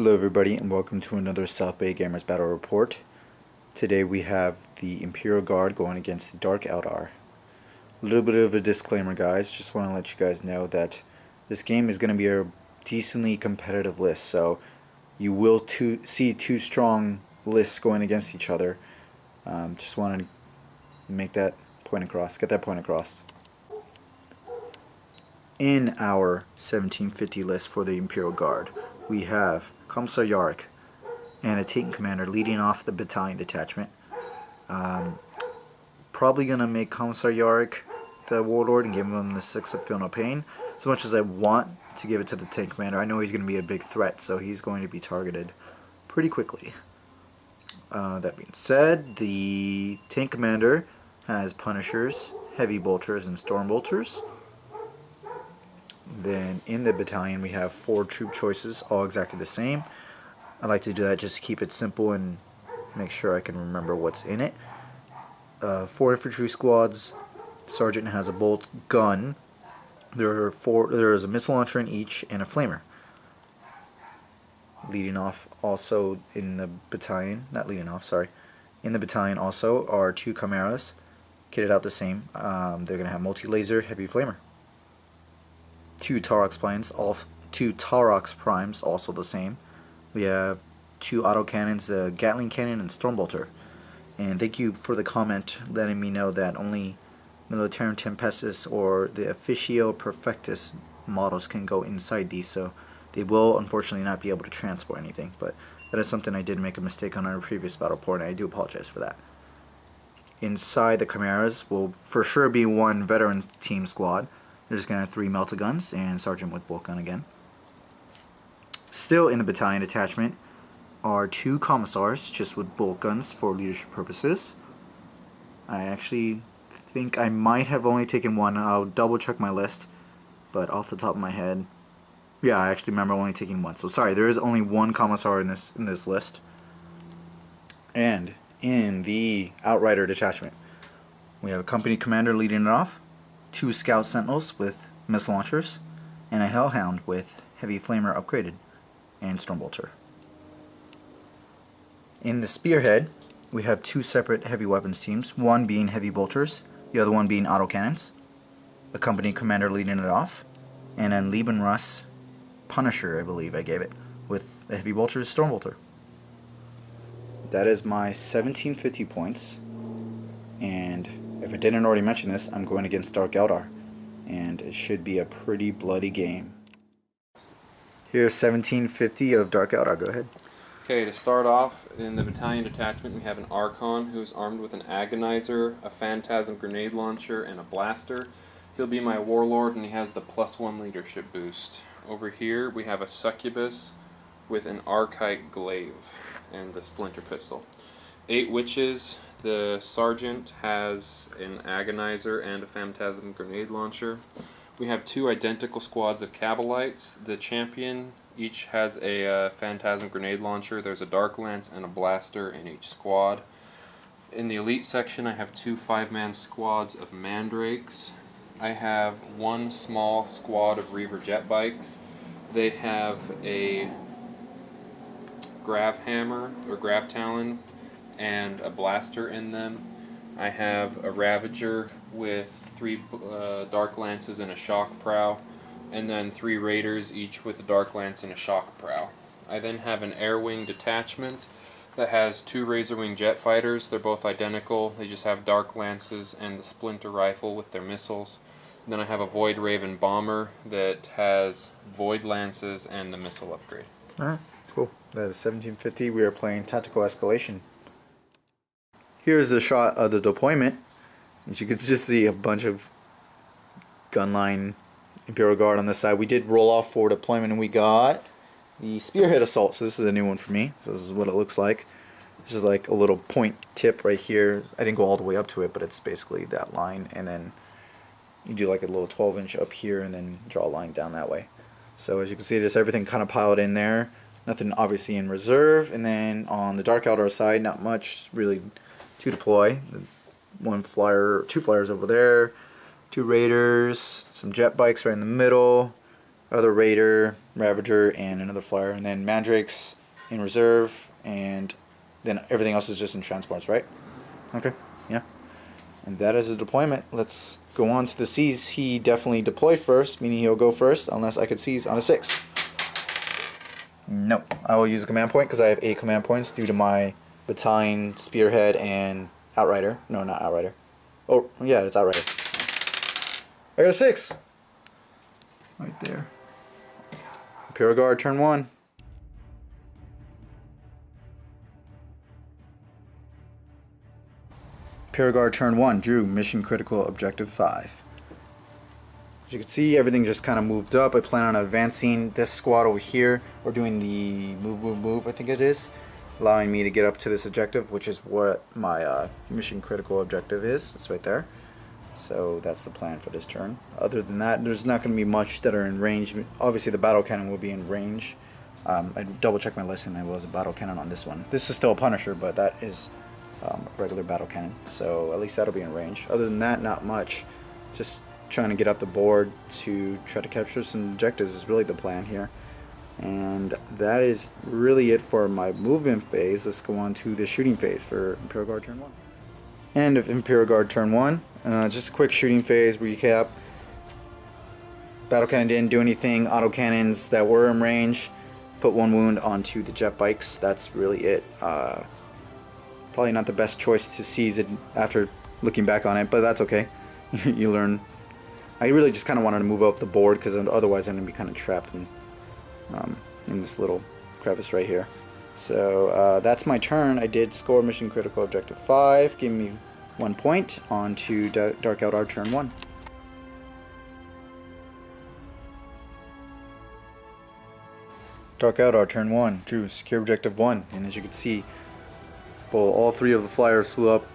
Hello everybody and welcome to another Southbaygamers Battle Report. Today we have the Imperial Guard going against the Dark Eldar. A little bit of a disclaimer guys, just want to let you guys know that this game is going to be a decently competitive list, so you will see two strong lists going against each other. Just want to make that point across, get that point across. In our 1750 list for the Imperial Guard, we have Commissar Yarrick and a tank commander leading off the battalion detachment. Probably going to make Commissar Yarrick the warlord and give him the 6 of Feel No Pain. As much as I want to give it to the tank commander, I know he's going to be a big threat, so he's going to be targeted pretty quickly. That being said, the tank commander has Punishers, Heavy Bolters, and Storm Bolters. Then in the battalion we have 4 troop choices, all exactly the same. I like to do that just to keep it simple and make sure I can remember what's in it. 4 infantry squads. Sergeant has a bolt gun. There's a missile launcher in each and a flamer. Leading off also in the battalion, in the battalion also are 2 Chimeras, kitted out the same. They're going to have multi-laser, heavy flamer. 2 Taurox primes, also the same. We have 2 autocannons, the Gatling cannon and Stormbolter. And thank you for the comment letting me know that only Militarum Tempestus or the Officio Perfectus models can go inside these, so they will unfortunately not be able to transport anything. But that is something I did make a mistake on our previous battle report, and I do apologize for that. Inside the Chimeras will for sure be 1 veteran team squad. They're just going to have 3 melta guns and Sergeant with bolt gun again. Still in the battalion detachment are 2 commissars, just with bolt guns for leadership purposes. I actually think I might have only taken 1. I'll double check my list, but off the top of my head, yeah, I actually remember only taking 1. So sorry, there is only 1 commissar in this list. And in the Outrider detachment, we have a company commander leading it off, 2 scout sentinels with missile launchers, and a hellhound with heavy flamer upgraded and stormbolter. In the spearhead, we have 2 separate heavy weapons teams, one being heavy bolters, the other one being autocannons. A company commander leading it off, and then Lieben Russ Punisher, I believe I gave it, with the heavy bolters stormbolter. That is my 1750 points, and if I didn't already mention this, I'm going against Dark Eldar, and it should be a pretty bloody game. Here's 1750 of Dark Eldar. Go ahead. Okay, to start off, in the battalion detachment we have an Archon who's armed with an Agonizer, a Phantasm grenade launcher, and a blaster. He'll be my warlord, and he has the +1 leadership boost. Over here we have a Succubus with an Archite glaive and the splinter pistol. 8 witches. The sergeant has an Agonizer and a Phantasm grenade launcher. We have 2 identical squads of Cabalites. The champion each has a Phantasm grenade launcher. There's a Dark Lance and a blaster in each squad. In the elite section I have 2 5-man squads of Mandrakes. I have 1 small squad of Reaver jet bikes. They have a Grav Hammer or Grav Talon and a blaster in them. I have a Ravager with 3 Dark Lances and a Shock Prow, and then 3 Raiders, each with a Dark Lance and a Shock Prow. I then have an Air Wing detachment that has 2 Razorwing jet fighters. They're both identical, they just have Dark Lances and the Splinter Rifle with their missiles. And then I have a Void Raven bomber that has Void Lances and the missile upgrade. Alright, cool. That is 1750. We are playing Tactical Escalation. Here's the shot of the deployment. As you can just see a bunch of gunline Imperial Guard on this side. We did roll off for deployment and we got the Spearhead Assault. So this is a new one for me. So this is what it looks like. This is like a little point tip right here. I didn't go all the way up to it, but it's basically that line. And then you do like a little 12-inch up here and then draw a line down that way. So as you can see, just everything kind of piled in there. Nothing obviously in reserve. And then on the Dark Eldar side, not much really to deploy. 2 flyers over there, 2 Raiders, some jet bikes right in the middle, other Raider, Ravager, and another Flyer, and then Mandrakes in reserve, and then everything else is just in transports, right? Okay, yeah. And that is the deployment. Let's go on to the Seas. He definitely deployed first, meaning he'll go first, unless I could seize on a 6. No, I will use a command point because I have 8 command points due to my Battalion, Spearhead, and Outrider. No, not Outrider. Oh, yeah, it's Outrider. I got a 6! Right there. Imperial Guard, turn 1. Imperial Guard, turn 1. Drew, mission critical, objective 5. As you can see, everything just kind of moved up. I plan on advancing this squad over here, or doing the move, I think it is, allowing me to get up to this objective, which is what my mission critical objective is. It's right there. So that's the plan for this turn. Other than that, there's not going to be much that are in range. Obviously, the battle cannon will be in range. I double checked my list and there was a battle cannon on this one. This is still a Punisher, but that is a regular battle cannon. So at least that'll be in range. Other than that, not much. Just trying to get up the board to try to capture some objectives is really the plan here. And that is really it for my movement phase. Let's go on to the shooting phase for Imperial Guard turn 1. End of Imperial Guard turn 1. Just a quick shooting phase recap. Battle cannon didn't do anything. Autocannons that were in range put 1 wound onto the jet bikes. That's really it. Probably not the best choice to seize it after looking back on it, but that's okay. You learn. I really just kind of wanted to move up the board because otherwise I'm going to be kind of trapped in this little crevice right here. So that's my turn. I did score mission critical objective 5, giving me 1 point. On to Dark Eldar turn 1. Dark Eldar turn 1. Drew, secure objective 1. And as you can see, well, all 3 of the flyers flew up.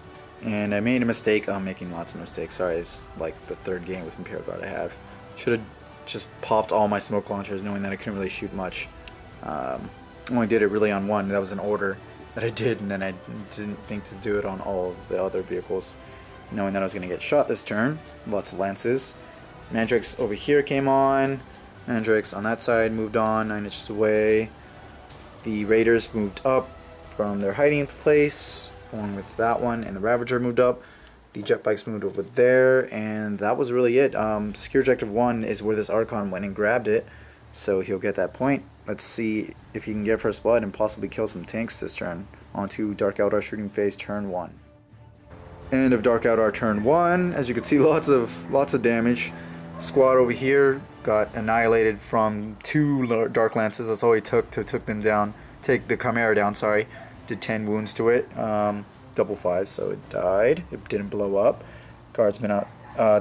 And I made a mistake. I'm making lots of mistakes. Sorry, it's like the 3rd game with Imperial Guard I have. Should have just popped all my smoke launchers knowing that I couldn't really shoot much. Only did it really on 1. That was an order that I did, and then I didn't think to do it on all of the other vehicles, knowing that I was going to get shot this turn. Lots of lances. Mandrakes over here came on. Mandrakes on that side moved on 9 inches away. The Raiders moved up from their hiding place, along with that one, and the Ravager moved up. The jet bikes moved over there, and that was really it. Secure objective 1 is where this Archon went and grabbed it, so he'll get that point. Let's see if he can get first blood and possibly kill some tanks this turn. On to Dark Eldar shooting phase turn 1. End of Dark Eldar turn 1. As you can see, lots of damage. Squad over here got annihilated from 2 Dark Lances. That's all he took to take the Chimera down. Sorry, did 10 wounds to it. Double 5, so it died. It didn't blow up. Guardsmen out.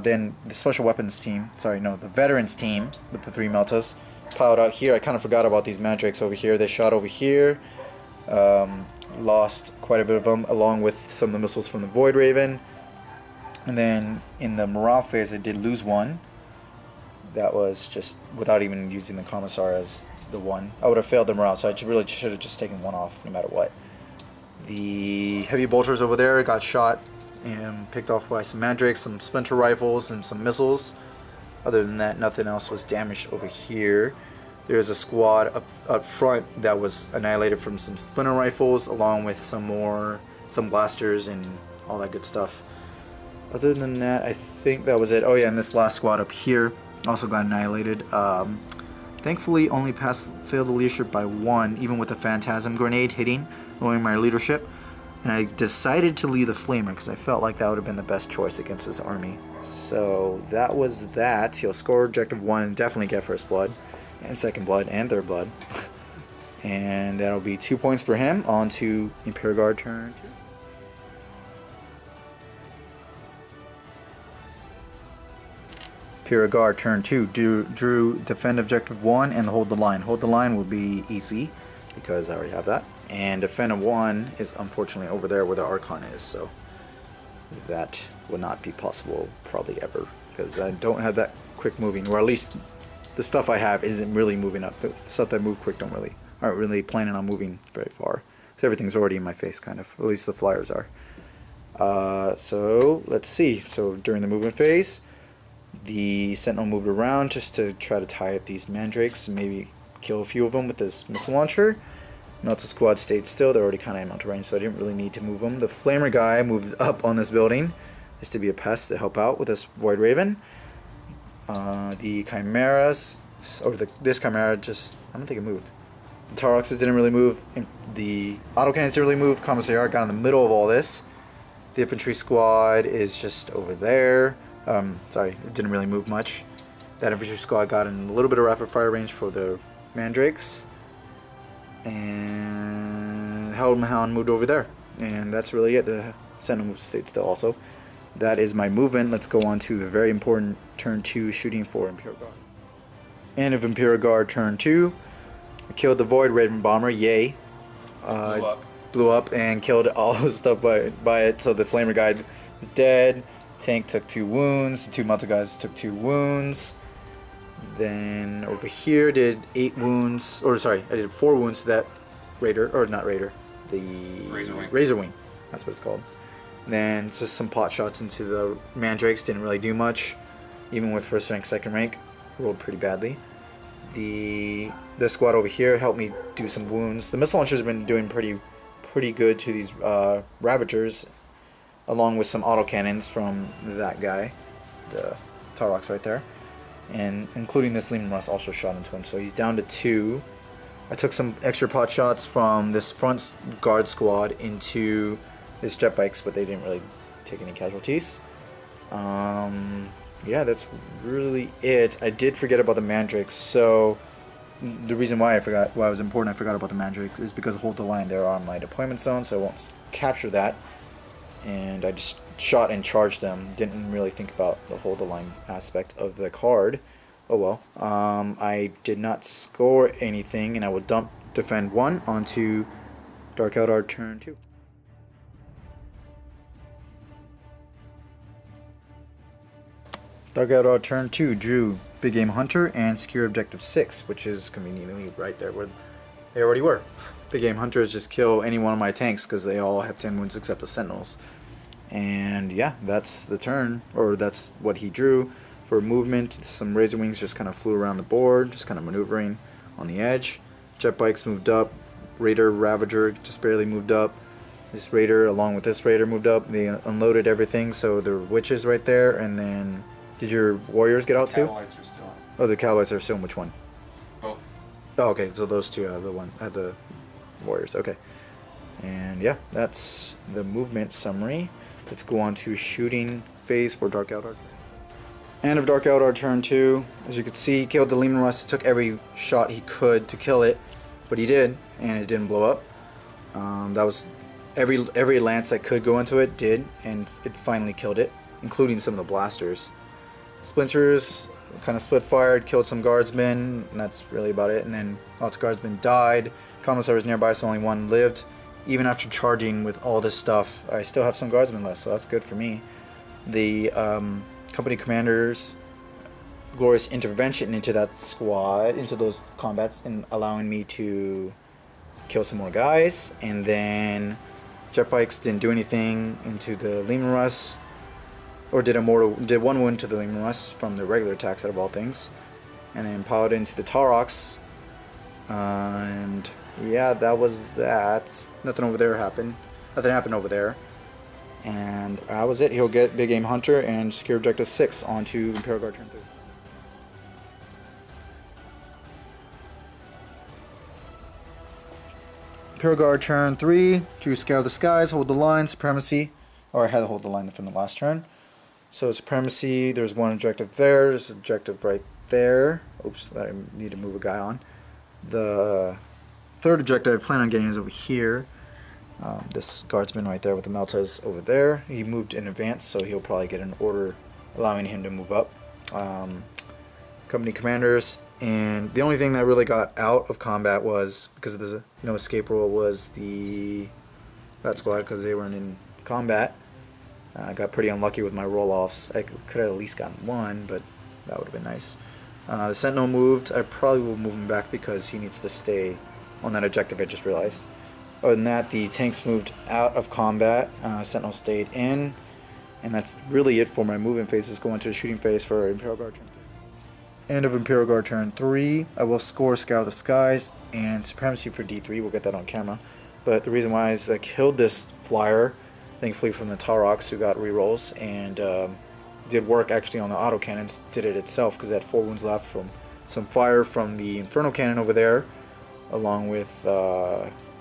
Then the special weapons team. Sorry, no, the veterans team with the 3 Meltas piled out here. I kind of forgot about these Mandrakes over here. They shot over here. Lost quite a bit of them, along with some of the missiles from the Void Raven. And then in the morale phase, I did lose 1. That was just without even using the Commissar as the 1. I would have failed the morale, so I really should have just taken 1 off no matter what. The heavy bolters over there got shot and picked off by some Mandrakes, some splinter rifles, and some missiles. Other than that, nothing else was damaged over here. There's a squad up front that was annihilated from some splinter rifles, along with some blasters and all that good stuff. Other than that, I think that was it. Oh yeah, and this last squad up here also got annihilated. Thankfully, only failed the leadership by 1, even with the Phantasm grenade hitting, lowering my leadership. And I decided to leave the Flamer because I felt like that would have been the best choice against this army. So that was that. He'll score objective 1 and definitely get first blood, and second blood, and third blood. And that'll be 2 points for him. On to Imperial Guard turn 2. Imperial Guard turn 2. Drew defend objective 1 and hold the line. Hold the line will be easy because I already have that. And defend 1 is unfortunately over there where the Archon is, so that would not be possible probably ever because I don't have that quick moving, or at least the stuff I have isn't really moving up. The stuff that move quick aren't really planning on moving very far. So everything's already in my face, kind of. At least the flyers are. So let's see. So during the movement phase, The Sentinel moved around just to try to tie up these Mandrakes and maybe kill a few of them with this missile launcher. Melta squad stayed still. They're already kind of out of range, so I didn't really need to move them. The Flamer guy moved up on this building just to be a pest to help out with this Void Raven. The Chimeras, or this Chimera just, I don't think it moved. The Taroxes didn't really move. The autocannons didn't really move. Commissariat got in the middle of all this. The infantry squad is just over there. Sorry, it didn't really move much. That infantry squad got in a little bit of rapid fire range for the Mandrakes. And Hound moved over there. And that's really it. The Sentinel stayed still also. That is my movement. Let's go on to the very important turn 2 shooting for Imperial Guard. End of Imperial Guard turn 2. I killed the Void Raven Bomber, yay. Blew up and killed all the stuff by it. So the Flamer guy is dead. Tank took 2 wounds. The 2 Melta guys took 2 wounds. Then over here did 8 wounds. Or sorry, I did 4 wounds to that Raider. Or not Raider. The Razor Wing. That's what it's called. Then just some pot shots into the Mandrakes. Didn't really do much. Even with first rank, second rank. Rolled pretty badly. This squad over here helped me do some wounds. The missile launchers have been doing pretty good to these Ravagers, along with some autocannons from that guy, the Tarox right there, and including this Lehman Russ also shot into him. So he's down to 2. I took some extra pot shots from this front guard squad into his jet bikes, but they didn't really take any casualties. Yeah, that's really it. I did forget about the Mandrakes, so the reason why it was important I forgot about the Mandrakes is because Hold the Line, they're on my deployment zone, so I won't capture that. And I just shot and charged them. Didn't really think about the Hold the Line aspect of the card. Oh well. I did not score anything, and I will dump defend 1 onto Dark Eldar turn 2. Dark Eldar turn 2 drew Big Game Hunter and Secure Objective 6, which is conveniently right there where they already were. Big Game Hunters just kill any one of my tanks because they all have 10 wounds except the Sentinels. And yeah, that's the turn, or that's what he drew. For movement, some Razor Wings just kind of flew around the board, just kind of maneuvering on the edge. Jet Bikes moved up. Raider Ravager just barely moved up. This Raider, along with this Raider, moved up. They unloaded everything, so there were witches right there, and then... Did your warriors get out too? Catalites are still out. Oh, the Catalites are still in which one? Both. Oh, okay, so those two are the warriors. Okay, and yeah, that's the movement summary. Let's go on to shooting phase for Dark Eldar. End of Dark Eldar turn 2. As you can see, he killed the Lehman Russ. Took every shot he could to kill it, but he did, and it didn't blow up. That was every lance that could go into it did, and it finally killed it, including some of the blasters. Splinters kind of split fired, killed some guardsmen, and that's really about it. And then lots of guardsmen died. Commissar was nearby, so only 1 lived. Even after charging with all this stuff, I still have some guardsmen left, so that's good for me. The company commander's glorious intervention into that squad, into those combats, and allowing me to kill some more guys. And then jet bikes didn't do anything into the Lehman Russ. Or did 1 wound to the Lehman Russ from the regular attacks out of all things. And then piled into the Tarox. And yeah, that was that. Nothing over there happened. Nothing happened over there. And that was it. He'll get Big Game Hunter and Secure Objective 6 onto Imperial Guard turn 3. Imperial Guard turn 3. Drew Scare the Skies, Hold the Line, Supremacy. Or I had to hold the line from the last turn. So Supremacy, there's 1 objective there, there's an objective right there. Oops, I need to move a guy on. The 3rd objective I plan on getting is over here. This guardsman right there with the Meltas over there. He moved in advance, so he'll probably get an order allowing him to move up. Company commanders, and the only thing that really got out of combat was, because of the no escape rule, was that squad, because they weren't in combat. I got pretty unlucky with my roll-offs. I could have at least gotten 1, but that would have been nice. The Sentinel moved. I probably will move him back because he needs to stay on that objective, I just realized. Other than that, the tanks moved out of combat. Sentinel stayed in. And that's really it for my movement phases. Go into the shooting phase for Imperial Guard turn 3. End of Imperial Guard turn 3. I will score Scour the Skies and Supremacy for D3. We'll get that on camera. But the reason why is I killed this flyer, thankfully from the Tarox, who got rerolls, and did work actually on the autocannons. Did it itself because it had 4 wounds left from some fire from the Inferno Cannon over there, along with,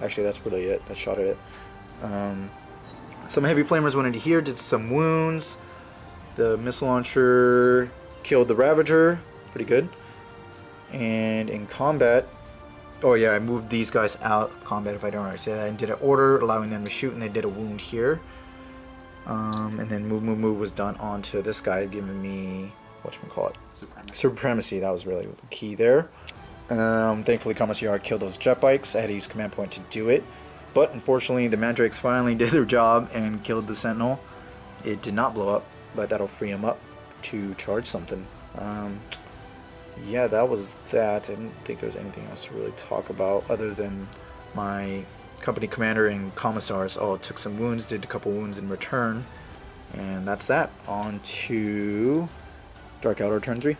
actually that's really it, that shot at it. Some heavy flamers went into here, did some wounds. The missile launcher killed the Ravager, pretty good. And in combat, oh yeah, I moved these guys out of combat, if I don't already say that, and did an order allowing them to shoot, and they did a wound here. And then move was done onto this guy, giving me, whatchamacallit? Supremacy, that was really key there. Thankfully Commissar killed those jet bikes. I had to use command point to do it. But unfortunately the Mandrakes finally did their job and killed the Sentinel. It did not blow up, but that'll free him up to charge something. Yeah, that was that. I didn't think there was anything else to really talk about other than my company commander and commissars all took some wounds, did a couple wounds in return, and that's that. On to Dark Eldar turn 3.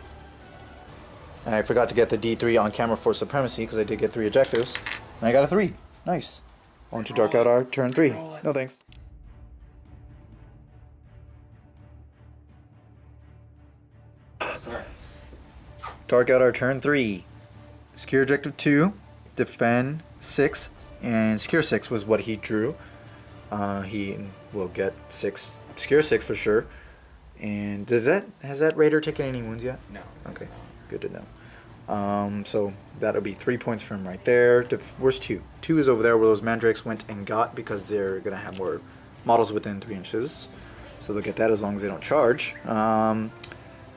And I forgot to get the D3 on camera for Supremacy because I did get 3 objectives, and I got a 3. Nice. On to Dark Eldar turn 3. No thanks. Sorry. Dark Eldar turn 3. Secure objective 2, defend 6, and secure 6 was what he drew. He will get 6, secure 6 for sure. And has that raider taken any wounds yet? No. Okay, good to know. So that'll be 3 points for him right there. Where's 2? 2 is over there where those Mandrakes went and got, because they're gonna have more models within 3 inches. So they'll get that as long as they don't charge. Other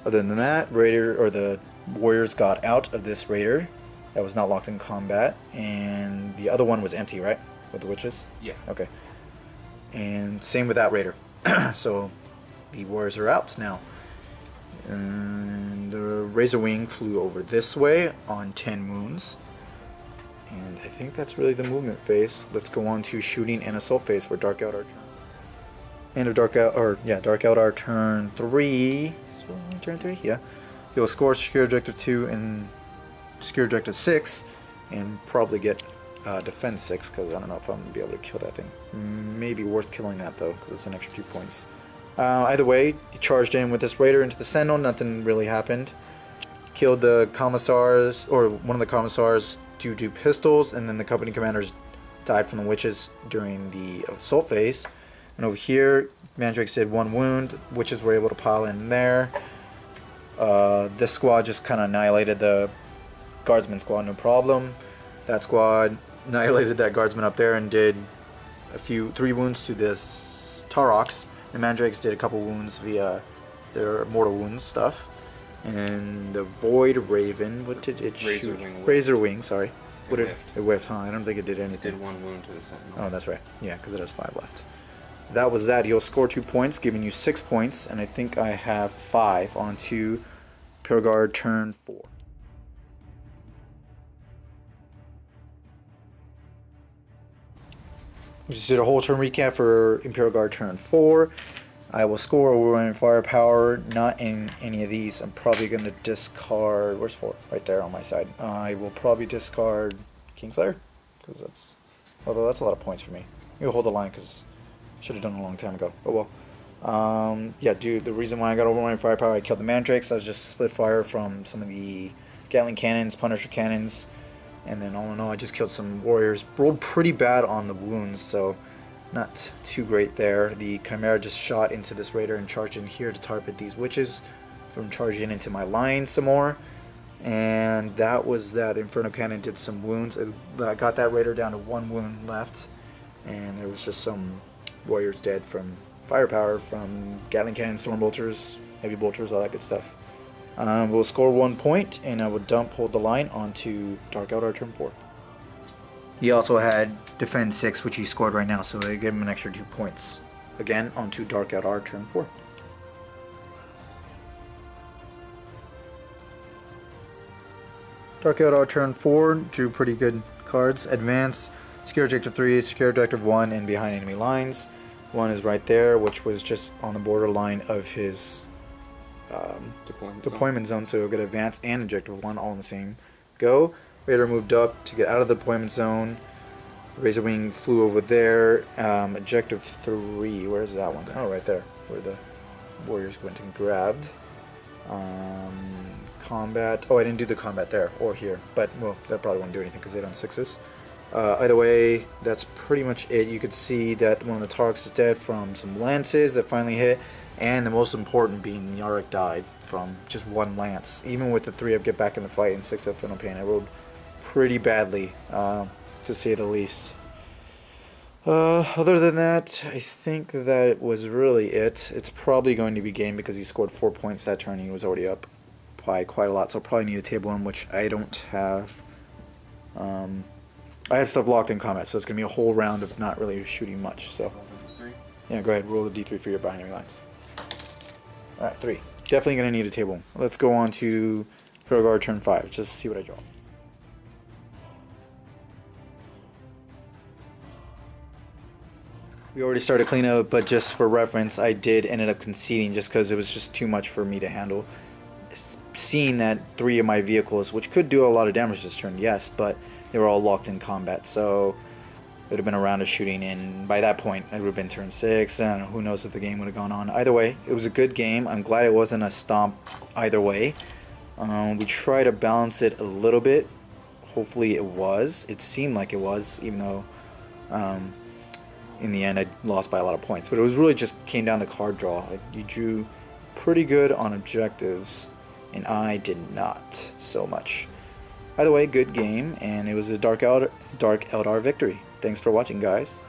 than that, raider or the warriors got out of this raider that was not locked in combat, and the other one was empty, right? With the witches? Yeah. Okay. And same with that raider. So the warriors are out now. And the Razor Wing flew over this way on 10 wounds. And I think that's really the movement phase. Let's go on to shooting and assault phase for Dark Eldar turn. End of Dark Eldar turn 3. Is this really only turn 3? Yeah. He'll score secure objective 2 and secure objective 6, and probably get defense 6, because I don't know if I'm going to be able to kill that thing. Maybe worth killing that though, because it's an extra 2 points. Either way, he charged in with this raider into the Sentinel, nothing really happened. Killed the commissars, or one of the commissars, due to pistols, and then the company commanders died from the witches during the assault phase. And over here, Mandrakes did 1 wound, witches were able to pile in there. This squad just kind of annihilated the guardsman squad, no problem. That squad annihilated that guardsman up there and did 3 wounds to this Tarox. The Mandrakes did a couple wounds via their mortal wounds stuff. And the Void Raven, what did it shoot? Razor Wing, sorry. It whiffed, huh? I don't think it did anything. It did 1 wound to the Sentinel. Oh, that's right. Yeah, because it has 5 left. That was that. You'll score 2 points, giving you 6 points, and I think I have 5 on to Imperial Guard turn 4. We just did a whole turn recap for Imperial Guard turn 4. I will score overwhelming firepower, not in any of these. I'm probably going to discard, where's 4? Right there on my side. I will probably discard Kingslayer, because that's, although that's a lot of points for me. You'll hold the line, because I should have done it a long time ago. Oh well. Yeah, dude, the reason why I got overwhelming firepower, I killed the Mandrakes. I was just split fire from some of the Gatling cannons, Punisher cannons, and then all in all, I just killed some warriors. Rolled pretty bad on the wounds, so not too great there. The Chimera just shot into this raider and charged in here to target these witches from charging into my line some more. And that was that. The Inferno Cannon did some wounds. I got that raider down to 1 wound left, and there was just some warriors dead from firepower from Gatling cannon, storm bolters, heavy bolters, all that good stuff. We'll score 1 point, and I will hold the line onto Dark Eldar turn 4. He also had defend 6, which he scored right now, so they give him an extra 2 points. Again, onto Dark Eldar turn 4. Dark Eldar turn 4 drew pretty good cards. Advance, secure objective 3, secure objective 1, and behind enemy lines. One is right there, which was just on the borderline of his deployment zone, so he'll get advance and objective 1 all in the same go. Raider moved up to get out of the deployment zone. Razor Wing flew over there. Objective 3, where's that one? Oh, right there, where the warriors went and grabbed. Combat. Oh, I didn't do the combat there or here, but well, that probably won't do anything because they don't 6s. Either way, that's pretty much it. You could see that one of the Tarks is dead from some lances that finally hit, and the most important being Yarick died from just one lance. Even with the 3-up get back in the fight and 6-up final pain, I rolled pretty badly, to say the least. Other than that, I think that was really it. It's probably going to be game because he scored 4 points that turn. He was already up by quite a lot, so I'll probably need a table in, which I don't have. I have stuff locked in combat, so it's going to be a whole round of not really shooting much. So, yeah, go ahead, roll the d3 for your binary lines. Alright, 3. Definitely going to need a table. Let's go on to Imperial Guard turn 5, just to see what I draw. We already started cleanup, but just for reference, I did ended up conceding just because it was just too much for me to handle. Seeing that 3 of my vehicles, which could do a lot of damage this turn, yes, but they were all locked in combat, so it would have been a round of shooting, and by that point, it would have been turn 6, and who knows if the game would have gone on. Either way, it was a good game. I'm glad it wasn't a stomp either way. We tried to balance it a little bit. Hopefully it was. It seemed like it was, even though in the end I lost by a lot of points. But it was really just came down to card draw. You drew pretty good on objectives, and I did not so much. Either way, good game, and it was a Dark Eldar victory. Thanks for watching, guys.